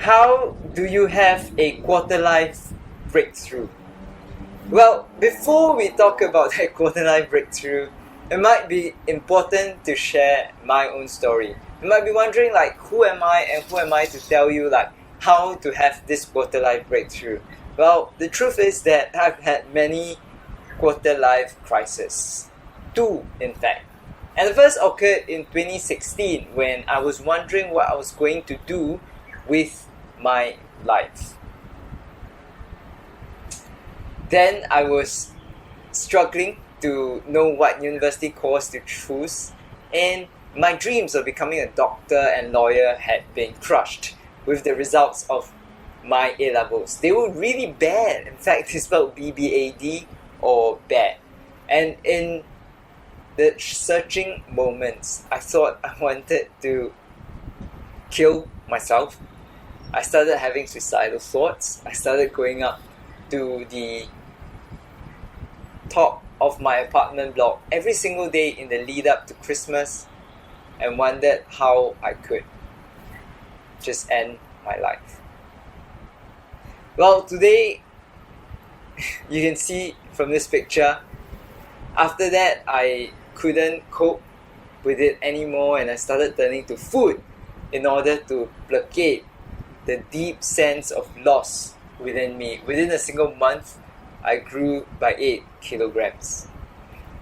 How do you have a quarter life breakthrough? Well, before we talk about that quarter life breakthrough, it might be important to share my own story. You might be wondering, like, who am I and who am I to tell you, like, how to have this quarter life breakthrough? Well, the truth is that I've had many quarter life crises. Two, in fact. And the first occurred in 2016 when I was wondering what I was going to do with my life. Then I was struggling to know what university course to choose, and my dreams of becoming a doctor and lawyer had been crushed with the results of my A-levels. They were really bad. In fact, they spelled BBAD or bad. And in the searching moments, I thought I wanted to kill myself. I started having suicidal thoughts. I started going up to the top of my apartment block every single day in the lead up to Christmas and wondered how I could just end my life. Well, today, you can see from this picture, after that I couldn't cope with it anymore and I started turning to food in order to placate the deep sense of loss within me. Within a single month, I grew by 8 kilograms.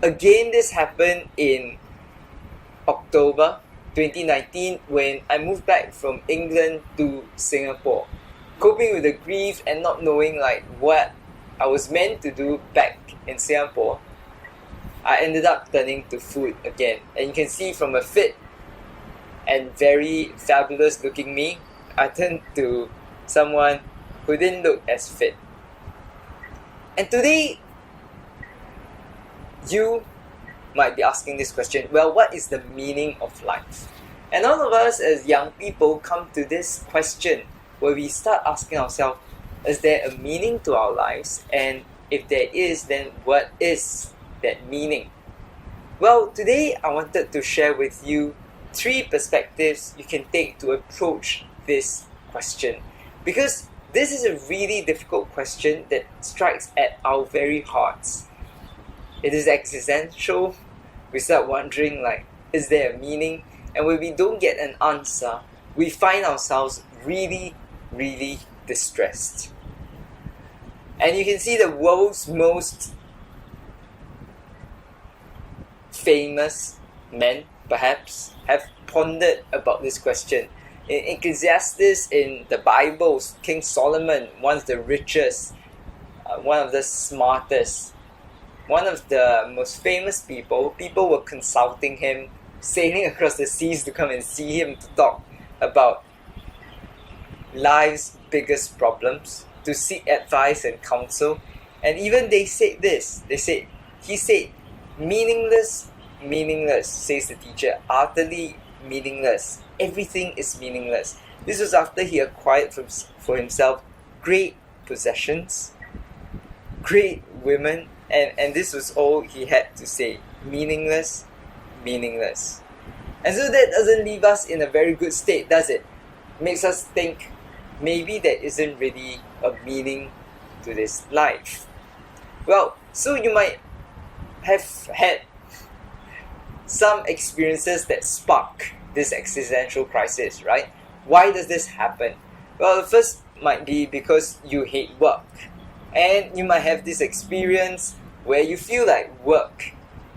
Again, this happened in October 2019 when I moved back from England to Singapore. Coping with the grief and not knowing like what I was meant to do back in Singapore, I ended up turning to food again. And you can see from a fit and very fabulous looking me, I turned to someone who didn't look as fit. And today, you might be asking this question, well, what is the meaning of life? And all of us as young people come to this question where we start asking ourselves, is there a meaning to our lives? And if there is, then what is that meaning? Well, today I wanted to share with you 3 perspectives you can take to approach this question. Because this is a really difficult question that strikes at our very hearts. It is existential. We start wondering like, is there a meaning? And when we don't get an answer, we find ourselves really, really distressed. And you can see the world's most famous men, perhaps, have pondered about this question. In Ecclesiastes, in the Bible, King Solomon, one of the richest, one of the smartest, one of the most famous people were consulting him, sailing across the seas to come and see him to talk about life's biggest problems, to seek advice and counsel. And even they said this, he said, meaningless, says the teacher, utterly meaningless. Everything is meaningless. This was after he acquired for himself great possessions, great women, and this was all he had to say. Meaningless. And so that doesn't leave us in a very good state, does it? Makes us think maybe there isn't really a meaning to this life. Well, so you might have had some experiences that spark this existential crisis, right? Why does this happen? Well, the first might be because you hate work. And you might have this experience where you feel like work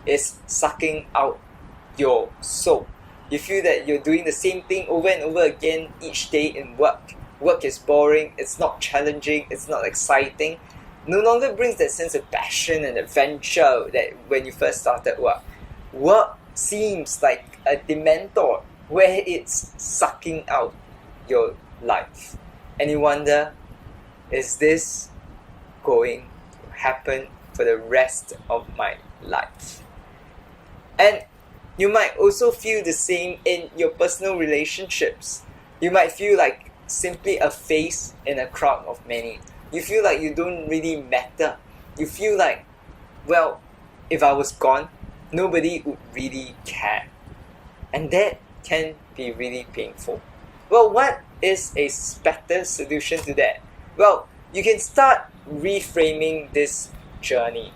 is sucking out your soul. You feel that you're doing the same thing over and over again each day in work. Work is boring, it's not challenging, it's not exciting. No longer brings that sense of passion and adventure that when you first started work. Work seems like a dementor where it's sucking out your life. And you wonder, is this going to happen for the rest of my life? And you might also feel the same in your personal relationships. You might feel like simply a face in a crowd of many. You feel like you don't really matter. You feel like, well, if I was gone, nobody would really care. And that can be really painful. Well, what is a better solution to that? Well, you can start reframing this journey.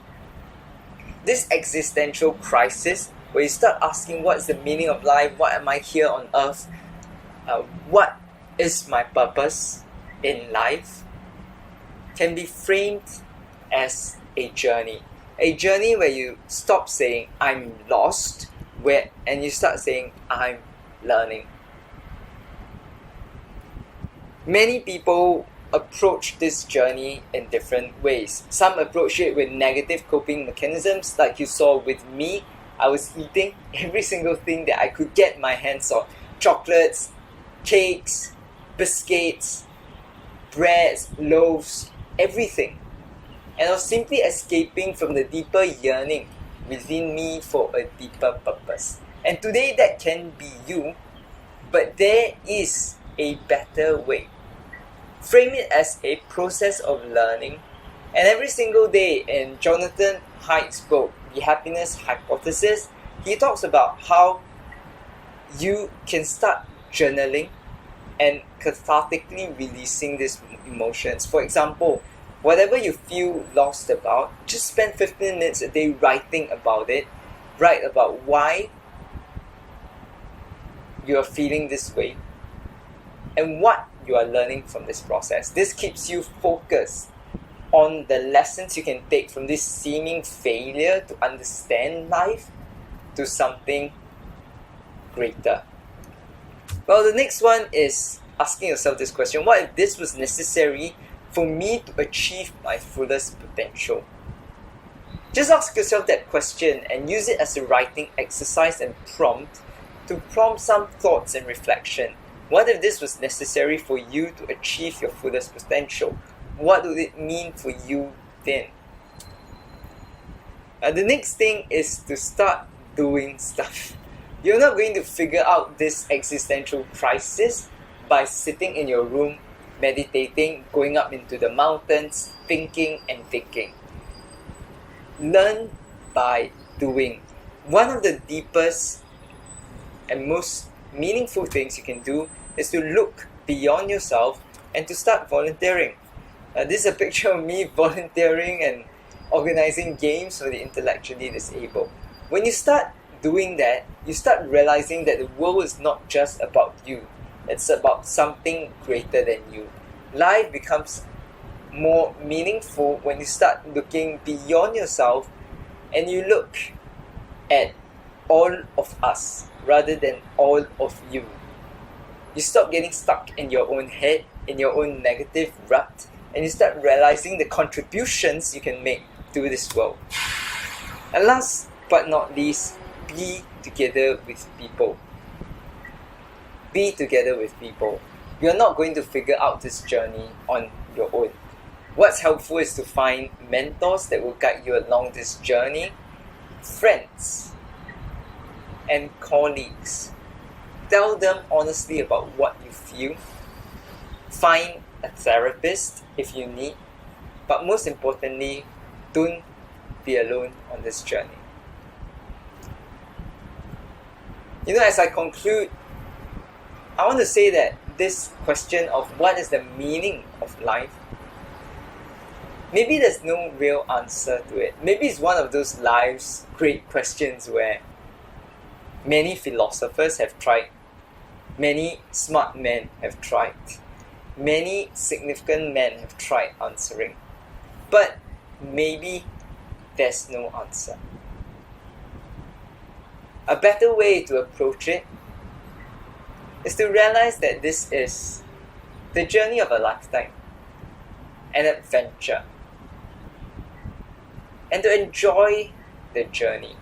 This existential crisis, where you start asking, what's the meaning of life? What am I here on earth? What is my purpose in life? Can be framed as a journey. A journey where you stop saying, I'm lost, and you start saying, I'm learning. Many people approach this journey in different ways. Some approach it with negative coping mechanisms, like you saw with me. I was eating every single thing that I could get my hands on. Chocolates, cakes, biscuits, breads, loaves, everything. And I was simply escaping from the deeper yearning within me for a deeper purpose. And today that can be you, but there is a better way. Frame it as a process of learning. And every single day in Jonathan Haidt's book, The Happiness Hypothesis, he talks about how you can start journaling and cathartically releasing these emotions. For example, whatever you feel lost about, just spend 15 minutes a day writing about it. Write about why you are feeling this way and what you are learning from this process. This keeps you focused on the lessons you can take from this seeming failure to understand life to something greater. Well, the next one is asking yourself this question: what if this was necessary for me to achieve my fullest potential? Just ask yourself that question and use it as a writing exercise and prompt to prompt some thoughts and reflection. What if this was necessary for you to achieve your fullest potential? What would it mean for you then? The next thing is to start doing stuff. You're not going to figure out this existential crisis by sitting in your room, meditating, going up into the mountains, thinking and thinking. Learn by doing. One of the deepest and most meaningful things you can do is to look beyond yourself and to start volunteering. This is a picture of me volunteering and organizing games for the intellectually disabled. When you start doing that, you start realizing that the world is not just about you. It's about something greater than you. Life becomes more meaningful when you start looking beyond yourself and you look at all of us rather than all of you. You stop getting stuck in your own head, in your own negative rut, and you start realizing the contributions you can make to this world. And last but not least, be together with people. Be together with people. You're not going to figure out this journey on your own. What's helpful is to find mentors that will guide you along this journey, friends, and colleagues. Tell them honestly about what you feel. Find a therapist if you need. But most importantly, don't be alone on this journey. As I conclude, I want to say that this question of what is the meaning of life, maybe there's no real answer to it. Maybe it's one of those life's great questions where many philosophers have tried, many smart men have tried, many significant men have tried answering. But maybe there's no answer. A better way to approach it is to realize that this is the journey of a lifetime, an adventure, and to enjoy the journey.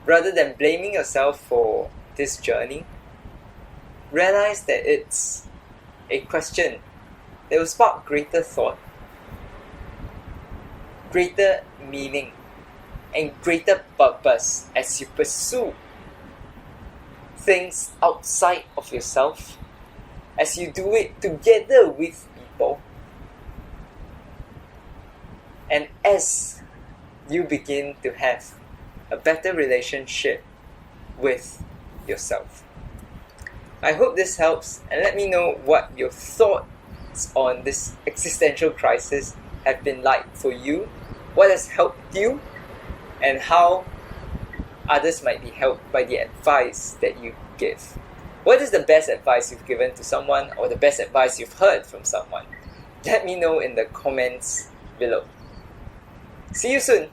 Rather than blaming yourself for this journey, realize that it's a question that will spark greater thought, greater meaning, and greater purpose as you pursue things outside of yourself, as you do it together with people, and as you begin to have a better relationship with yourself. I hope this helps, and let me know what your thoughts on this existential crisis have been like for you, what has helped you, and how others might be helped by the advice that you give. What is the best advice you've given to someone, or the best advice you've heard from someone? Let me know in the comments below. See you soon!